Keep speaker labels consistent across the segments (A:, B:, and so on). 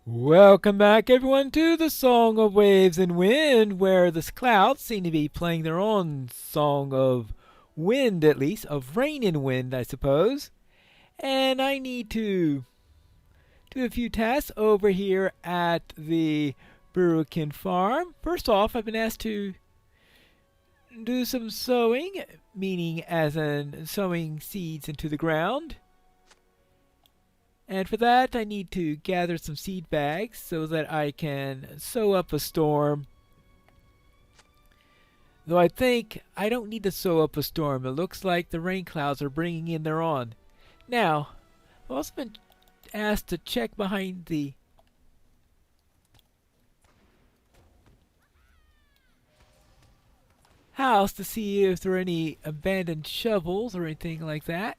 A: Welcome back, everyone, to the Song of Waves and Wind, where the clouds seem to be playing their own song of wind, at least, of rain and wind, I suppose. And I need to do a few tasks over here at the Burrican farm. First off, I've been asked to do some sowing, meaning as in sowing seeds into the ground. And for that, I need to gather some seed bags so that I can sow up a storm. Though I think I don't need to sow up a storm. It looks like the rain clouds are bringing in their own. Now, I've also been asked to check behind the house to see if there are any abandoned shovels or anything like that.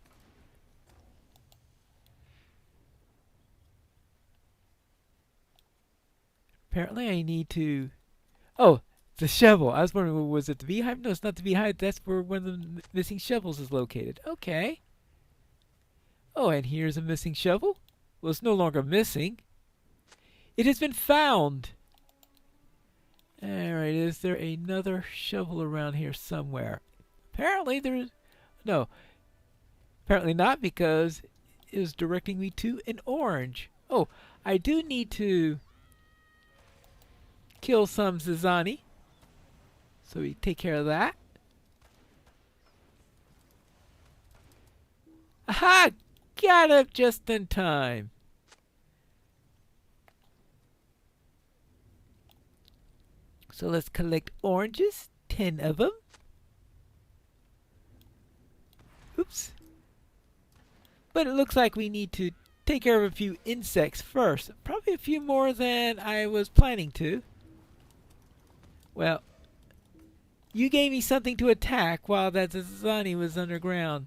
A: Apparently, I need to. Oh, the shovel. I was wondering, was it the beehive? No, it's not the beehive. That's where one of the missing shovels is located. Okay. Oh, and here's a missing shovel. Well, it's no longer missing. It has been found. Alright, is there another shovel around here somewhere? Apparently there's... No, apparently not, because it is directing me to an orange. Oh, I do need to kill some Zizani. So we take care of that. Aha! Got up just in time. So let's collect oranges. 10 of them. Oops. But it looks like we need to take care of a few insects first. Probably a few more than I was planning to. Well, you gave me something to attack while that Zizani was underground.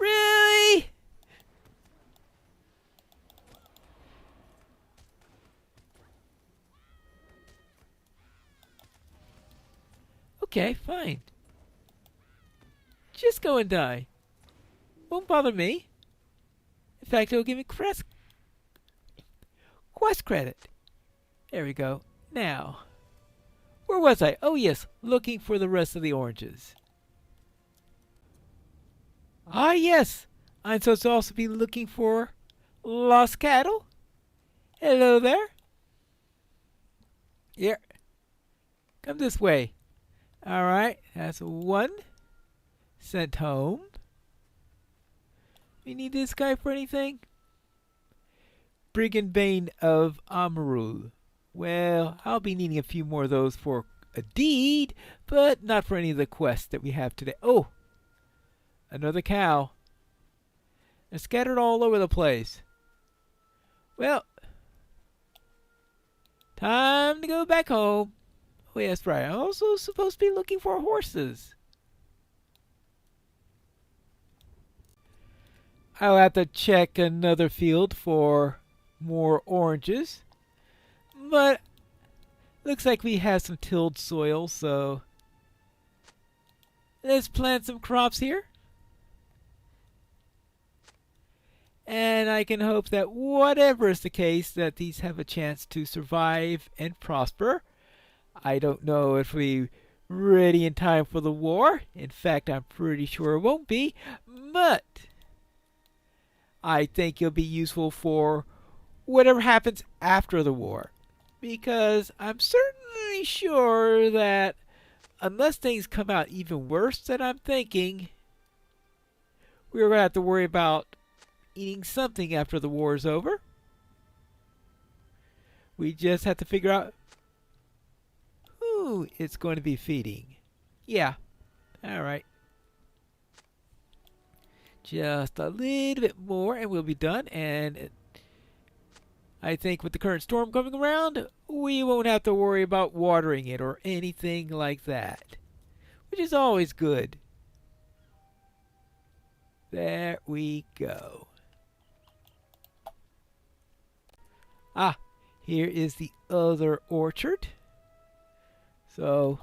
A: Really? Okay, fine. Just go and die. Won't bother me. In fact, it'll give me quest credit. There we go. Now, where was I? Oh yes, looking for the rest of the oranges. Ah yes, I'm supposed to also be looking for lost cattle. Hello there. Here, come this way. All right, that's one sent home. We need this guy for anything? Brigand Bane of Amarul. Well, I'll be needing a few more of those for a deed, but not for any of the quests that we have today. Oh, another cow. They're scattered all over the place. Well, time to go back home. Oh, yes, right. I'm also supposed to be looking for horses. I'll have to check another field for more oranges. But looks like we have some tilled soil, so let's plant some crops here. And I can hope that whatever is the case, that these have a chance to survive and prosper. I don't know if we ready in time for the war. In fact, I'm pretty sure it won't be. But I think it'll be useful for whatever happens after the war. Because I'm certainly sure that unless things come out even worse than I'm thinking, we're going to have to worry about eating something after the war is over. We just have to figure out who it's going to be feeding. Yeah, alright. Just a little bit more and we'll be done. And I think with the current storm coming around, we won't have to worry about watering it or anything like that. Which is always good. There we go. Ah, here is the other orchard. So,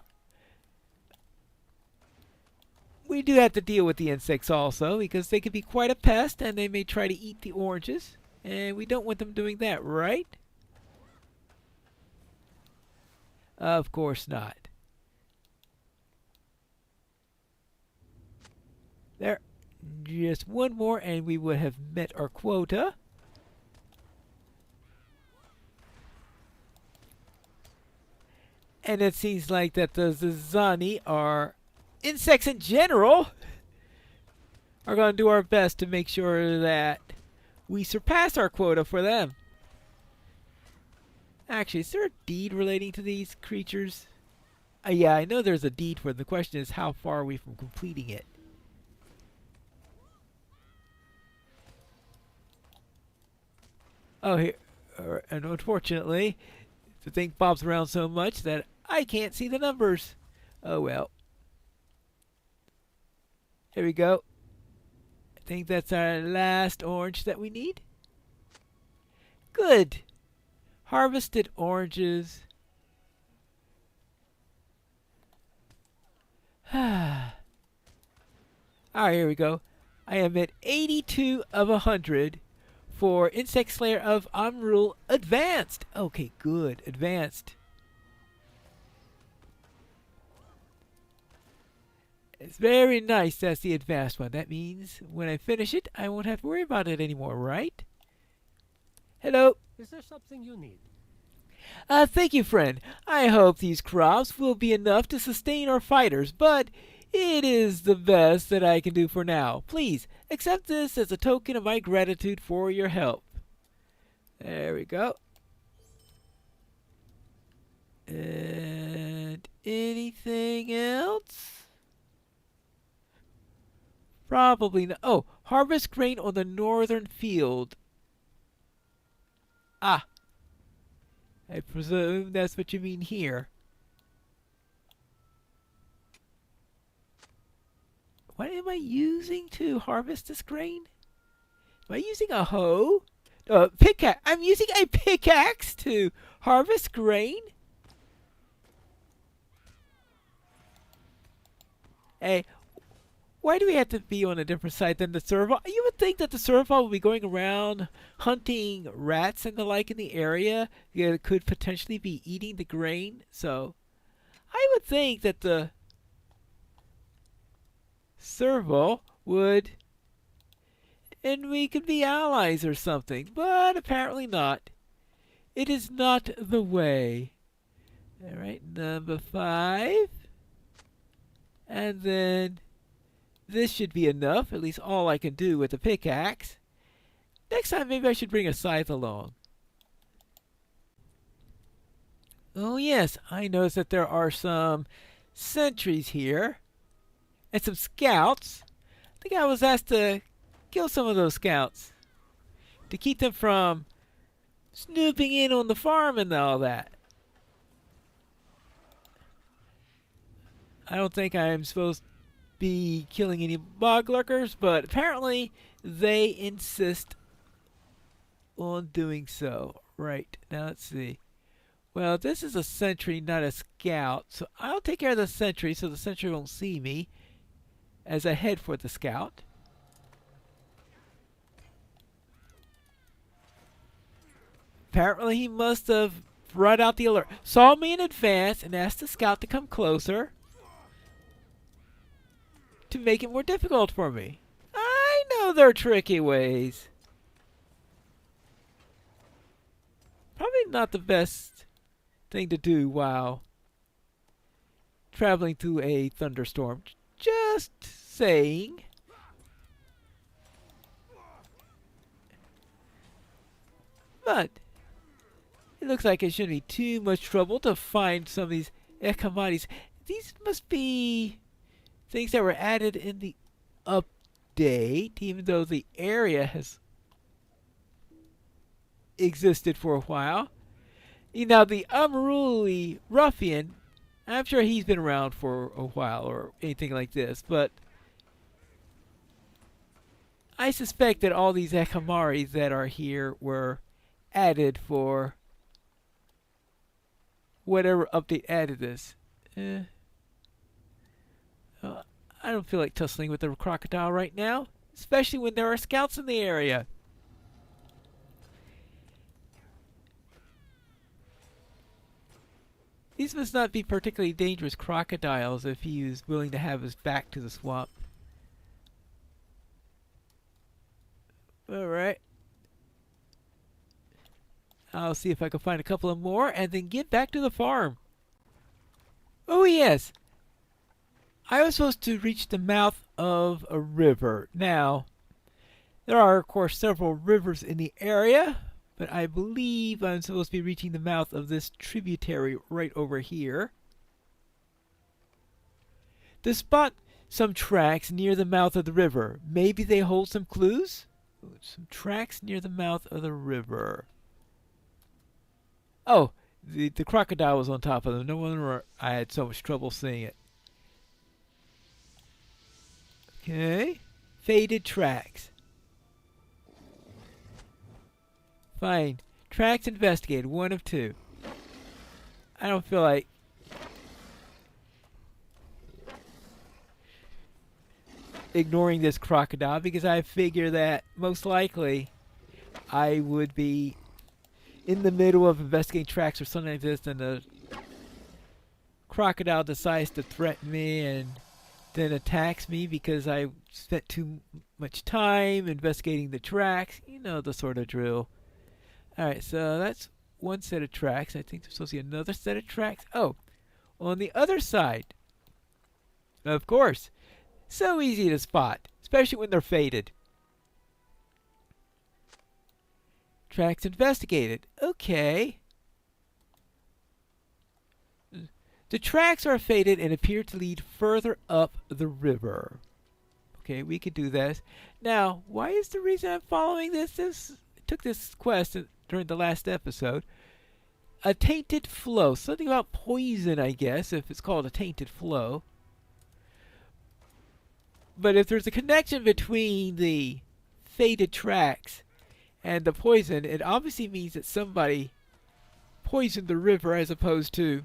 A: we do have to deal with the insects also, because they can be quite a pest and they may try to eat the oranges. And we don't want them doing that, right? Of course not. There. Just one more and we would have met our quota. And it seems like that the Zizani are insects in general are going to do our best to make sure that we surpass our quota for them. Actually, is there a deed relating to these creatures? Yeah, I know there's a deed for them. The question is how far are we from completing it? Oh, here. And unfortunately, the thing bobs around so much that I can't see the numbers. Oh well. Here we go. I think that's our last orange that we need. Good. Harvested oranges. Alright, here we go. I am at 82 of 100 for Insect Slayer of Amrul Advanced. Okay, good. Advanced. It's very nice that's the advanced one. That means when I finish it, I won't have to worry about it anymore, right? Hello.
B: Is there something you need?
A: Thank you, friend. I hope these crops will be enough to sustain our fighters, but it is the best that I can do for now. Please, accept this as a token of my gratitude for your help. There we go. And anything else? Probably not. Oh, harvest grain on the northern field. Ah. I presume that's what you mean here. What am I using to harvest this grain? Am I using a hoe? Pickaxe. I'm using a pickaxe to harvest grain? Hey, why do we have to be on a different side than the serval? You would think that the serval would be going around hunting rats and the like in the area that could potentially be eating the grain. So, I would think that the serval would, and we could be allies or something, but apparently not. It is not the way. Alright, number 5. And then this should be enough, at least all I can do with the pickaxe. Next time maybe I should bring a scythe along. Oh yes, I noticed that there are some sentries here. And some scouts. I think I was asked to kill some of those scouts. To keep them from snooping in on the farm and all that. I don't think I'm supposed to be killing any bog lurkers, but apparently they insist on doing so. Right, now let's see. Well, this is a sentry, not a scout, so I'll take care of the sentry so the sentry won't see me as I head for the scout. Apparently he must have brought out the alert. Saw me in advance and asked the scout to come closer to make it more difficult for me. I know their tricky ways. Probably not the best thing to do while traveling through a thunderstorm. Just saying. But it looks like it shouldn't be too much trouble to find some of these Ekamaris. These must be things that were added in the update, even though the area has existed for a while. You know, the Unruly Ruffian, I'm sure he's been around for a while or anything like this, but I suspect that all these Ekamaris that are here were added for whatever update added this. I don't feel like tussling with the crocodile right now, especially when there are scouts in the area. These must not be particularly dangerous crocodiles if he is willing to have us back to the swamp. Alright. I'll see if I can find a couple of more and then get back to the farm. Oh yes! I was supposed to reach the mouth of a river. Now, there are of course several rivers in the area, but I believe I'm supposed to be reaching the mouth of this tributary right over here. To spot some tracks near the mouth of the river. Maybe they hold some clues? Some tracks near the mouth of the river. Oh, the crocodile was on top of them. No wonder I had so much trouble seeing it. Okay. Faded tracks. Fine. Tracks investigated. 1 of 2. I don't feel like ignoring this crocodile because I figure that most likely I would be in the middle of investigating tracks or something like this and the crocodile decides to threaten me and then attacks me because I spent too much time investigating the tracks. You know the sort of drill. Alright, so that's one set of tracks. I think there's supposed to be another set of tracks. Oh, on the other side. Of course. So easy to spot, especially when they're faded. Tracks investigated. Okay. The tracks are faded and appear to lead further up the river. Okay, we could do this. Now, why is the reason I'm following this? I took this quest during the last episode. A tainted flow. Something about poison, I guess, if it's called a tainted flow. But if there's a connection between the faded tracks and the poison, it obviously means that somebody poisoned the river as opposed to...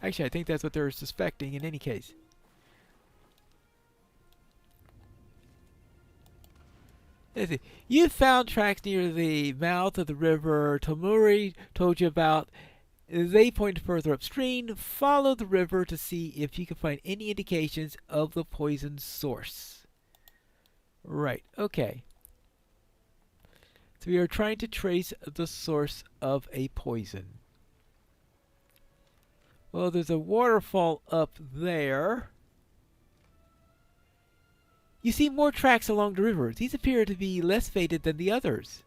A: Actually, I think that's what they're suspecting in any case. Let's see. You found tracks near the mouth of the river Tomuri told you about. They pointed further upstream. Follow the river to see if you can find any indications of the poison source. Right, okay. So we are trying to trace the source of a poison. Well, there's a waterfall up there. You see more tracks along the river. These appear to be less faded than the others.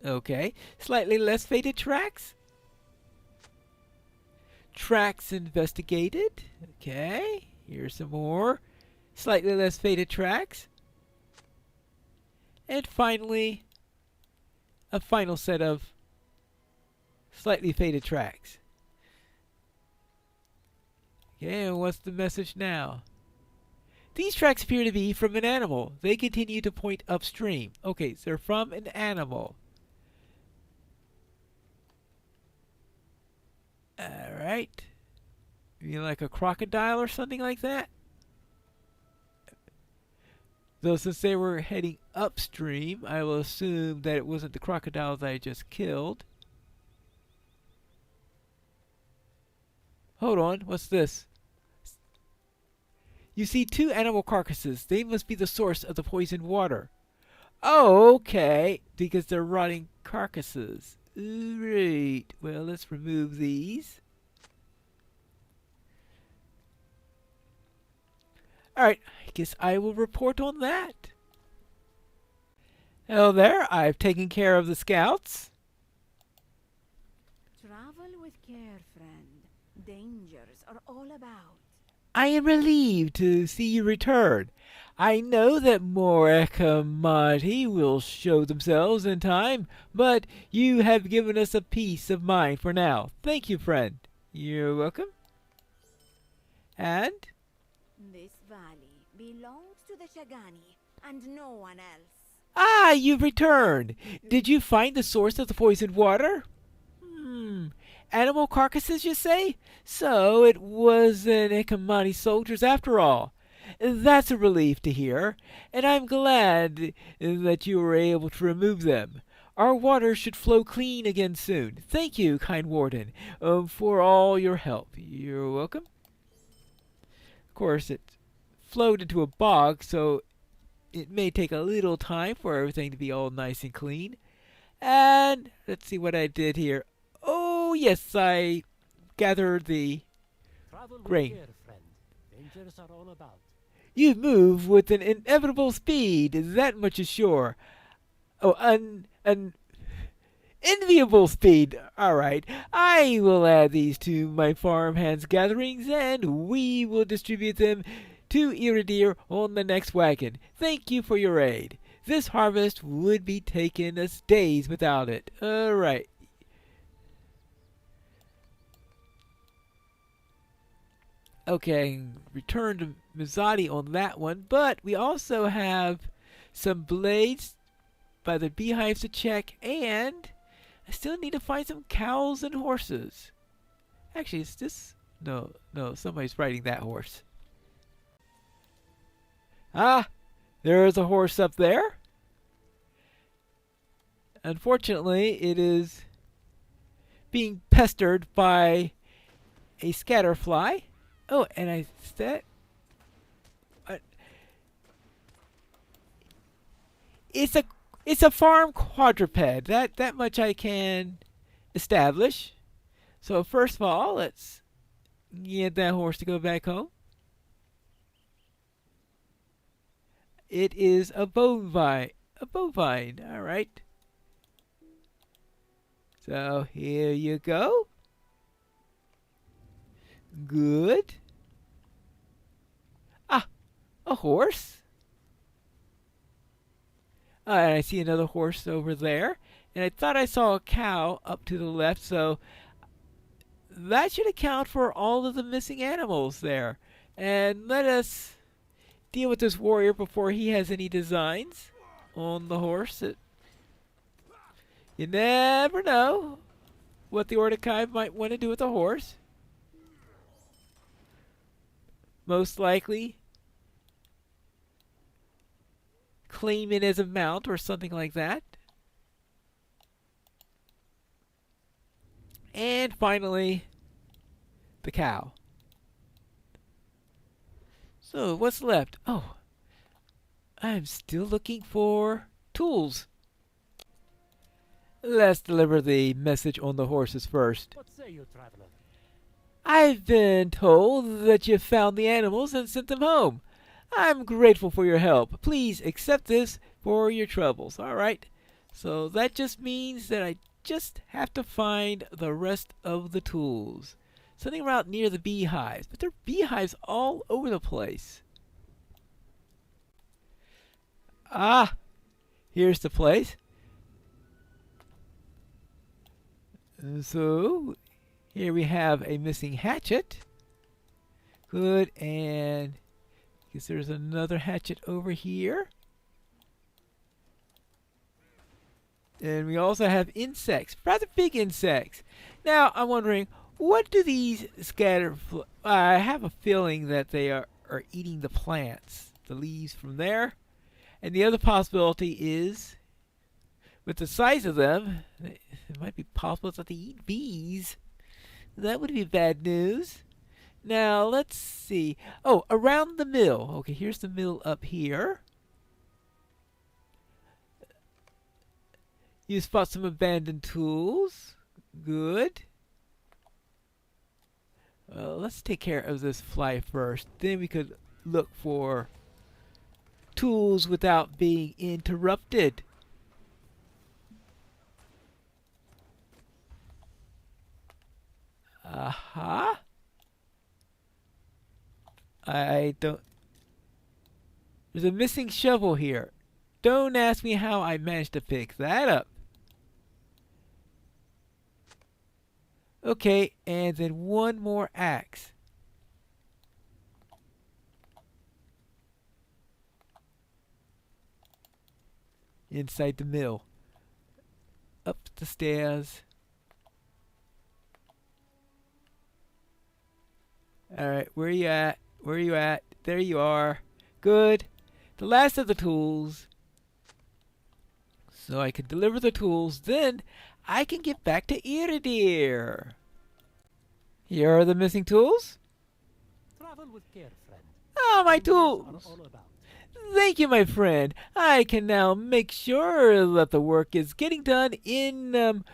A: Okay, slightly less faded tracks. Tracks investigated. Okay, here's some more slightly less faded tracks. And finally, a final set of slightly faded tracks. Okay, and what's the message now? These tracks appear to be from an animal. They continue to point upstream. Okay, so they're from an animal. Alright. You like a crocodile or something like that? Though since they were heading upstream, I will assume that it wasn't the crocodile that I just killed. Hold on, what's this? You see 2 animal carcasses. They must be the source of the poisoned water. Oh, okay. Because they're rotting carcasses. Right. Well, let's remove these. Alright, I guess I will report on that. Hello there, I've taken care of the scouts.
B: Travel with care, friend. Dangers are all about.
A: I am relieved to see you return. I know that more Ekamati will show themselves in time, but you have given us a peace of mind for now. Thank you, friend. You're welcome. And?
B: This valley belongs to the Shagani and no one else.
A: Ah, you've returned. Did you find the source of the poisoned water? Animal carcasses, you say? So it wasn't Ekamani soldiers after all. That's a relief to hear, and I'm glad that you were able to remove them. Our water should flow clean again soon. Thank you, kind warden, for all your help. You're welcome. Of course, it flowed into a bog, so it may take a little time for everything to be all nice and clean. And let's see what I did here. Oh, yes, I gathered the
C: Travel with
A: grain.
C: care, friend. Dangers are all about.
A: You move with an inevitable speed, that much is sure. Oh, an enviable speed. All right, I will add these to my farmhands' gatherings, and we will distribute them to Iridir on the next wagon. Thank you for your aid. This harvest would be taking us days without it. All right. Okay, return to Mizadi on that one, but we also have some blades by the beehives to check, and I still need to find some cows and horses. Actually, is this? No, somebody's riding that horse. Ah, there's a horse up there. Unfortunately, it is being pestered by a scatterfly. Oh, and I said, it's a farm quadruped. That much I can establish. So first of all, let's get that horse to go back home. It is a bovine. A bovine. All right. So here you go. Good. Ah, a horse. And I see another horse over there. And I thought I saw a cow up to the left, so that should account for all of the missing animals there. And let us deal with this warrior before he has any designs on the horse. You never know what the Ordekai might want to do with a horse. Most likely claim it as a mount or something like that. And finally, the cow. So what's left? Oh, I'm still looking for tools. Let's deliver the message on the horses first.
C: What say you, traveler?
A: I've been told that you found the animals and sent them home. I'm grateful for your help. Please accept this for your troubles. All right. So that just means that I just have to find the rest of the tools. Something around near the beehives, but there are beehives all over the place. Ah, here's the place. So here we have a missing hatchet. Good, and I guess there's another hatchet over here. And we also have insects, rather big insects. Now, I'm wondering, what do these I have a feeling that they are eating the plants, the leaves from there. And the other possibility is, with the size of them, it might be possible that they eat bees. That would be bad news. Now, let's see. Oh, around the mill. Okay, here's the mill up here. You spot some abandoned tools. Good. Let's take care of this fly first. Then we could look for tools without being interrupted. Aha. I don't... There's a missing shovel here. Don't ask me how I managed to pick that up. Okay, and then one more axe. Inside the mill. Up the stairs. Alright, where are you at? Where are you at? There you are. Good. The last of the tools. so I can deliver the tools. Then I can get back to Iridir. Here are the missing tools.
C: Travel with care, friend.
A: Ah, my
C: Dangers are
A: tools!
C: all about.
A: Thank you, my friend. I can now make sure that the work is getting done in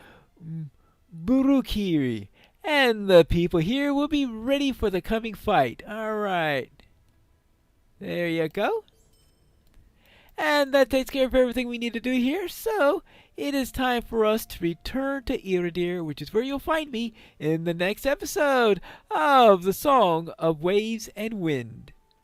A: Burukiri, and the people here will be ready for the coming fight. All right. There you go. And that takes care of everything we need to do here. So it is time for us to return to Iridir, which is where you'll find me in the next episode of the Song of Waves and Wind.